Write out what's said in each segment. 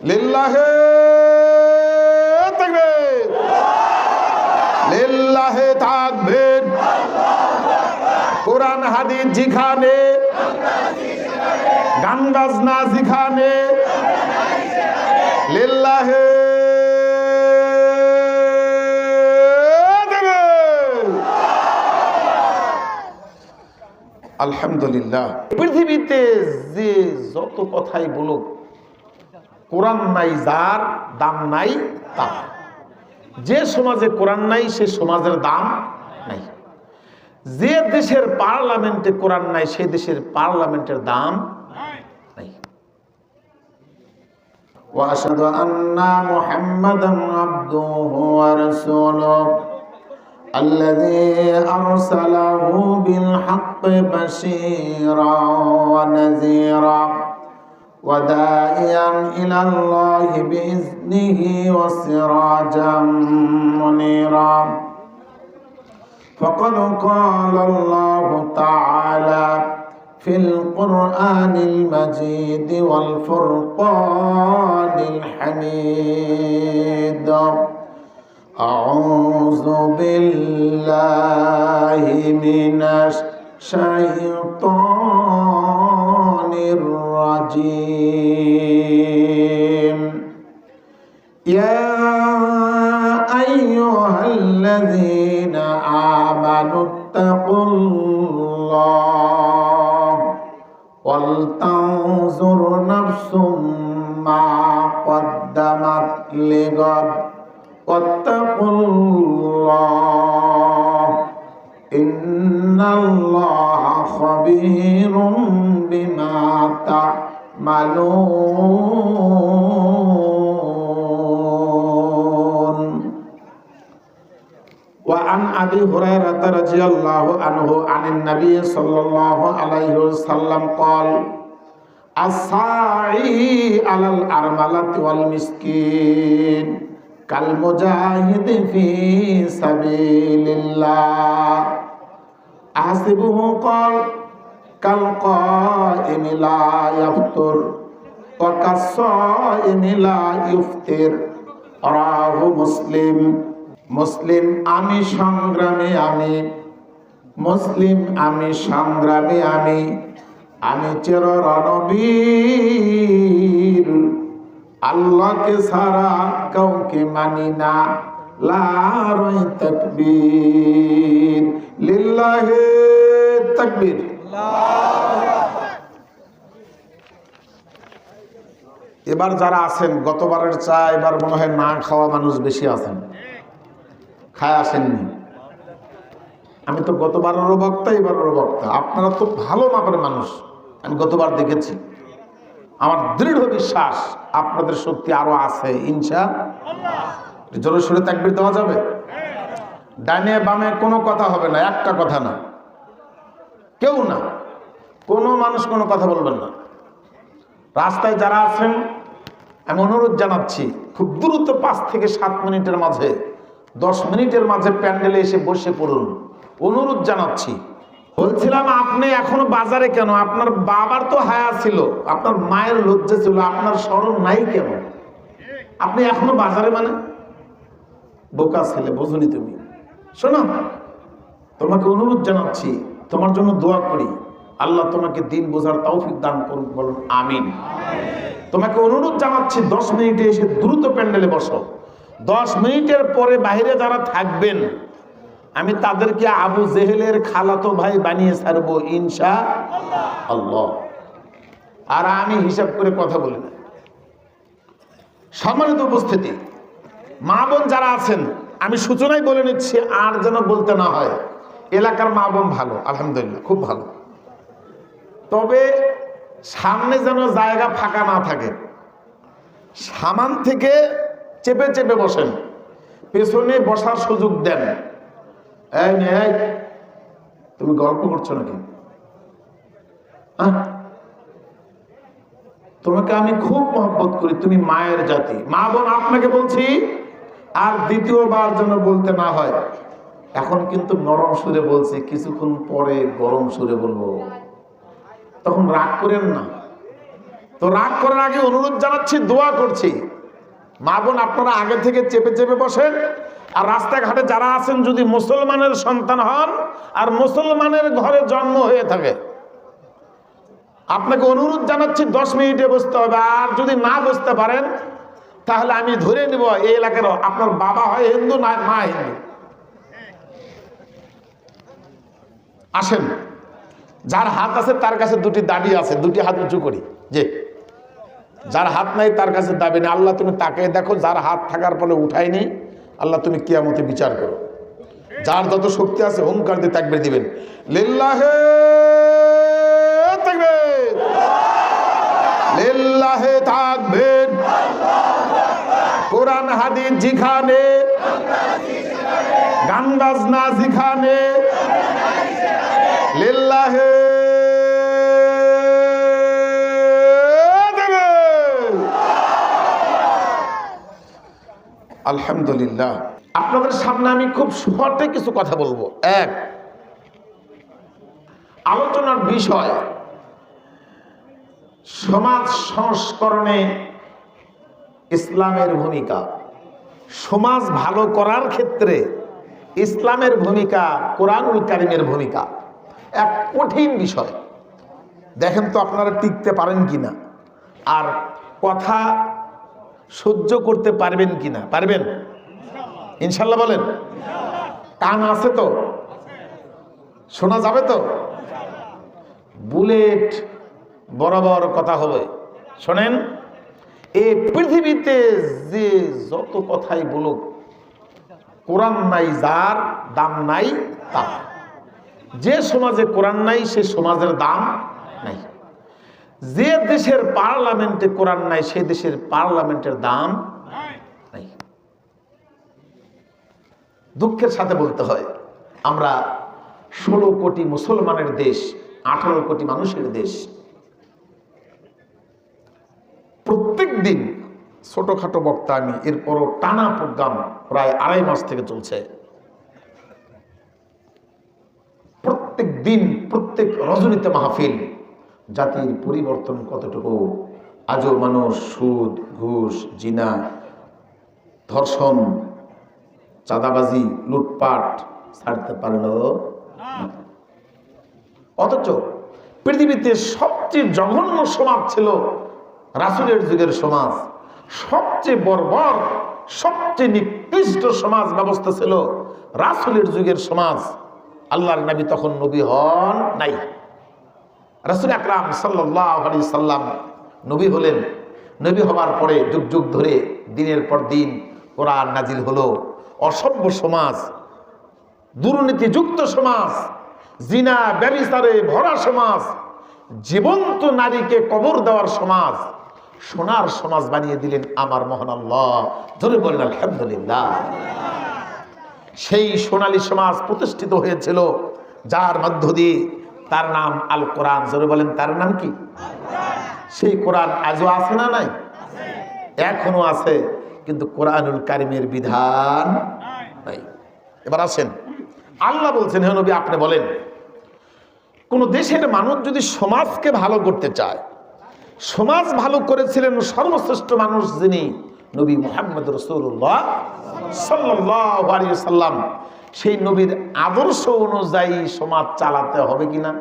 লিল্লাহে তাকবীর, লিল্লাহে তাকবীর। কোরআন হাদিস যেখানে, গান বাজনা যেখানে, লিল্লাহে আলহামদুলিল্লাহ। পৃথিবীতে যে যত কথাই বলুক, কোরআন নাই যার, দাম নাই তার। যে সমাজে কোরআন নাই সে সমাজের দাম নাই। যে দেশের পার্লামেন্টে কোরআন নাই সে দেশের পার্লামেন্টের দাম নাই। ওয়াশহাদু আন্না মুহাম্মাদান আবদুহু ওয়া রাসূলুহু الذي أرسله بالحق بشيرا ونذيرا وداعيا إلى الله بإذنه وسراجا منيرا فقد قال الله تعالى في القرآن المجيد والفرقان الحميد أعوذ بالله من الشيطان الرجيم يا أيها الذين آمنوا اتقوا الله ولتنظر نفس ما قدمت لغد واتقوا الله إن الله خبير بما تعملون. وعن أبي هريرة رضي الله عنه عن النبي صلى الله عليه وسلم قال الساعي على الأرملة والمسكين كالمجاهد في سبيل الله أحسبه قال كالقائم لا يفطر وكالصائم لا يفطر رواه مسلم. মুসলিম আমি সংগ্রামে, আমি মুসলিম আমি সংগ্রামে, আমি চির রণবীর, আল্লাহকে ছাড়া কাউকে মানি না। লারাই তাকবীর, লিল্লাহে তাকবীর। এবার যারা আছেন গতবারের চা এবার মনে হয় না খাওয়া মানুষ বেশি আছেন, খায় আসেননি। আমি তো গতবারেরও বক্তা এবারেরও বক্তা, আপনারা তো ভালো মাপের মানুষ, আমি গতবার দেখেছি। আমার দৃঢ় বিশ্বাস আপনাদের শক্তি আরো আছে ইনশাআল্লাহ। জোরে সোরে তাকবীর দেওয়া যাবে? ডানে বামে কোনো কথা হবে না, একটা কথা না, কেউ না, কোনো মানুষ কোনো কথা বলবেন না। রাস্তায় যারা আছেন আমি অনুরোধ জানাচ্ছি, খুব দ্রুত 5 থেকে 7 মিনিটের মাঝে, 10 মিনিটের মাঝে প্যান্ডেলে এসে বসে পড়ুন, অনুরোধ জানাচ্ছি। বলছিলাম আপনি এখনো বাজারে কেন? আপনার বাবার তো হায়া ছিল, আপনার মায়ের লজ্জা ছিল, আপনার শরম নাই কেন? আপনি এখনো বাজারে মানে? বোকা ছেলে, বোঝনি তুমি। শোনো, তোমাকে অনুরোধ জানাচ্ছি, তোমার জন্য দোয়া করি, আল্লাহ তোমাকে দিন বোঝার তৌফিক দান করুন, বলুন আমিন। তোমাকে অনুরোধ জানাচ্ছি 10 মিনিটে এসে দ্রুত প্যান্ডেলে বসো। 10 মিনিটের পরে বাইরে যারা থাকবেন আমি তাদেরকে আবু জেহেলের খালাতো ভাই বানিয়ে ছাড়বো ইনশাআল্লাহ। আর আমি হিসাব করে কথা বলি না। সম্মানিত উপস্থিতি, মা বোন যারা আছেন আমি সূচনায় বলে নিচ্ছি, আর যেন বলতে না হয়। এলাকার মা বোন ভালো, আলহামদুলিল্লাহ, খুব ভালো। তবে সামনে যেন জায়গা ফাঁকা না থাকে, সামান থেকে চেপে চেপে বসেন, পেছনে বসার সুযোগ দেন। এই তুমি গল্প করছো নাকি? তোমাকে আমি খুব মহব্বত করি, তুমি মায়ের জাতি। মা বোন আপনাকে বলছি, আর দ্বিতীয়বার যেন বলতে না হয়। এখন কিন্তু নরম সুরে বলছি, কিছুক্ষণ পরে গরম সুরে বলবো, তখন রাগ করেন না। তো রাগ করার আগে অনুরোধ জানাচ্ছি, দোয়া করছি, মা বোন আপনারা আগে থেকে চেপে চেপে বসেন। আর রাস্তাঘাটে যারা আছেন যদি মুসলমানের সন্তান হন আর মুসলমানের ঘরে জন্ম হয়ে থাকে, আপনাকে অনুরোধ জানাচ্ছি 10 মিনিটে বসতে হবে। আর যদি না বসতে পারেন তাহলে আমি ধরে নিব এই এলাকার আপনার বাবা হয় হিন্দু না মা হিন্দু। আসেন, যার হাত আছে তার কাছে দুটি দাবি আছে, দুটি হাত উঁচু করি। যে যার হাত নাই তার কাছে দাবি নেই। আল্লাহ তুমি তাকে দেখো, যার হাত থাকার ফলে উঠায়নি, আল্লাহ তুমি কিয়ামতে বিচার করো। যার যত শক্তি আছে হুঙ্কার দিয়ে তাকবীর দিবেন, লিল্লাহে তাকবীর, লিল্লাহে তাকবীর। কোরআন হাদিস যেখানে, গান বাজনা যেখানে, লিল্লাহে আলহামদুলিল্লাহ। আপনাদের সামনে আমি খুব শর্টে কিছু কথা বলবো। এক, আলোচনার বিষয় সমাজ সংস্করণে ইসলামের ভূমিকা। সমাজ ভালো করার ক্ষেত্রে ইসলামের ভূমিকা, কোরআনুল কারীমের ভূমিকা। এক কঠিন বিষয়, দেখেন তো আপনারা টিকতে পারেন কিনা, আর কথা সহ্য করতে পারবেন কিনা। পারবেন ইনশাল্লাহ? বলেন, কান আছে তো? শোনা যাবে তো? বুলেট বরাবর কথা হবে। শোনেন, এই পৃথিবীতে যে যত কথাই বলুক, কোরআন নাই যার, দাম নাই তার। যে সমাজে কোরআন নাই সে সমাজের দাম নাই। যে দেশের পার্লামেন্টে কোরআন নাই সেই দেশের পার্লামেন্টের দাম নাই। দুঃখের সাথে বলতে হয়, আমরা 16 কোটি মুসলমানের দেশ, 18 কোটি মানুষের দেশ। প্রত্যেক দিন ছোটখাটো বক্তা আমি, এরপরও টানা প্রোগ্রাম প্রায় 2.5 মাস থেকে চলছে। প্রত্যেক দিন, প্রত্যেক রজনীতে মাহফিল। জাতির পরিবর্তন কতটুকু? আজও মানুষ সুদ, ঘুষ, জিনা, ধর্ষণ, চাঁদাবাজি, লুটপাট ছাড়তে পারলো না। অথচ পৃথিবীতে সবচেয়ে জঘন্য সমাজ ছিল রাসূলের যুগের সমাজ। সবচেয়ে বর্বর, সবচেয়ে নিকৃষ্ট সমাজ ব্যবস্থা ছিল রাসূলের যুগের সমাজ। আল্লাহর নবী তখন নবী হন নাই। রাসূল আকরাম সাল্লাল্লাহু আলাইহি সাল্লাম নবী হলেন। নবী হওয়ার পরে যুগ যুগ ধরে দিনের পর দিন কোরআন নাজিল হলো। অসভ্য সমাজ, দুর্নীতিযুক্ত সমাজ, জিনা ব্যভিচারে ভরা সমাজ, জীবন্ত নারীকে কবর দেওয়ার সমাজ, সোনার সমাজ বানিয়ে দিলেন আমার মহান আল্লাহ। ধরে বলেন আলহামদুলিল্লাহ। সেই সোনালী সমাজ প্রতিষ্ঠিত হয়েছিল, যার মধ্য দিয়ে তার নাম আল কোরআন। জোরে বলেন, তার নাম কি? সেই কোরআন আজও আছে না নাই? এখনো আছে, কিন্তু কোরআনুল কারীমের বিধান নাই। এবার আসেন, আল্লাহ বলছেন, হে নবী আপনি বলেন, কোন দেশের মানুষ যদি সমাজকে ভালো করতে চায়, সমাজ ভালো করেছিলেন সর্বশ্রেষ্ঠ মানুষ যিনি, নবী মুহাম্মদ রাসূলুল্লাহ সাল্লাল্লাহু আলাইহি সাল্লাম। সেই নবীর আদর্শ অনুযায়ী সমাজ চালাতে হবে কিনা?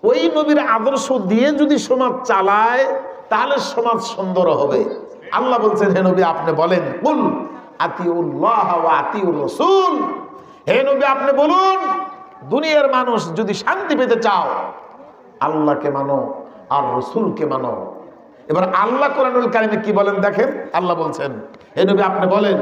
ওই নবীর আদর্শ দিয়ে যদি সমাজ চালায় তাহলে সমাজ সুন্দর হবে। আল্লাহ বলছেন, হে নবী আপনি বলেন, কুল আতিউল্লাহ ওয়া আতিউর রাসূল। হে নবী আপনি বলুন, দুনিয়ার মানুষ যদি শান্তি পেতে চাও, আল্লাহকে মানো আর রাসূলকে মানো। এবার আল্লাহ কোরআনুল কারীমে কি বলেন দেখেন। আল্লাহ বলছেন, হে নবী আপনি বলেন,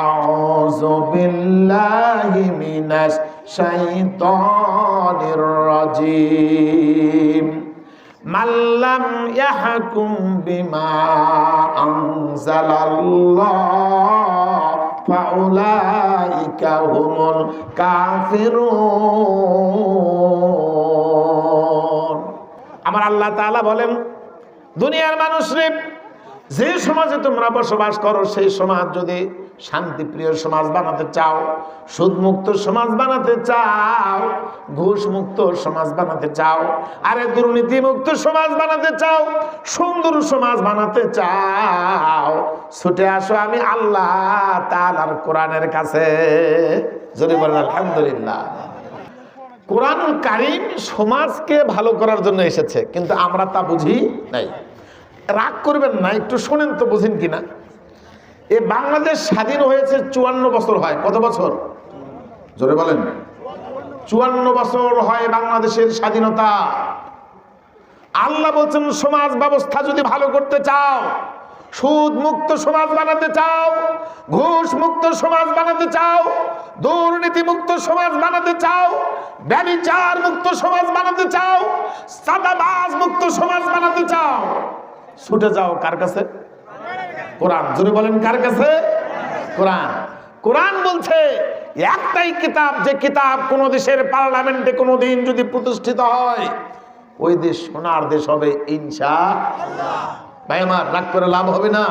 আউযু বিল্লাহি মিনাশ শাইতানির রাজীম, মাল্লাম ইয়াহকুম বিমা আনজালাল্লাহ ফাউলাইকা হুমুল কাফিরুন। আমার আল্লাহ তাআলা বলেন, দুনিয়ার মানুষরে যে সমাজে তোমরা বসবাস করো সেই সমাজ যদি শান্তিপ্রিয় সমাজ বানাতে চাও, সুদমুক্ত সমাজ বানাতে চাও, ঘুষ মুক্ত সমাজ বানাতে চাও, আরে দুর্নীতিমুক্ত সমাজ বানাতে চাও, সুন্দর সমাজ বানাতে চাও, ছুটে আসো আমি আল্লাহ তাআলার কোরআনের কাছে। যদি বলেন আলহামদুলিল্লাহ। কোরআনুল কারীম সমাজকে ভালো করার জন্য এসেছে, কিন্তু আমরা তা বুঝি নাই। রাগ করবেন না, একটু শোনেন তো বুঝেন কিনা। এই বাংলাদেশ স্বাধীন হয়েছে 54 বছর হয়। কত বছর? জোরে বলেন। 54 বছর হয় বাংলাদেশের স্বাধীনতা। আল্লাহ বলছেন সমাজ ব্যবস্থা যদি ভালো করতে চাও, সুদ মুক্ত সমাজ বানাতে চাও, ঘুষ মুক্ত সমাজ বানাতে চাও, দুর্নীতি মুক্ত সমাজ বানাতে চাও, ব্যভিচার মুক্ত সমাজ বানাতে চাও, চাঁদাবাজ মুক্ত সমাজ বানাতে চাও, ছুটে যাও কার কাছে? কোরআন। জোরে বলেন কার কাছে? কোরআন। কোরআন বলছে একটাই কিতাব, যে কিতাব কোন দেশের পার্লামেন্টে কোনদিন যদি প্রতিষ্ঠিত হয় ওই দেশ সোনার দেশ হবে ইনশাআল্লাহ। ভাই আমার রাগ করে লাভ হবে না।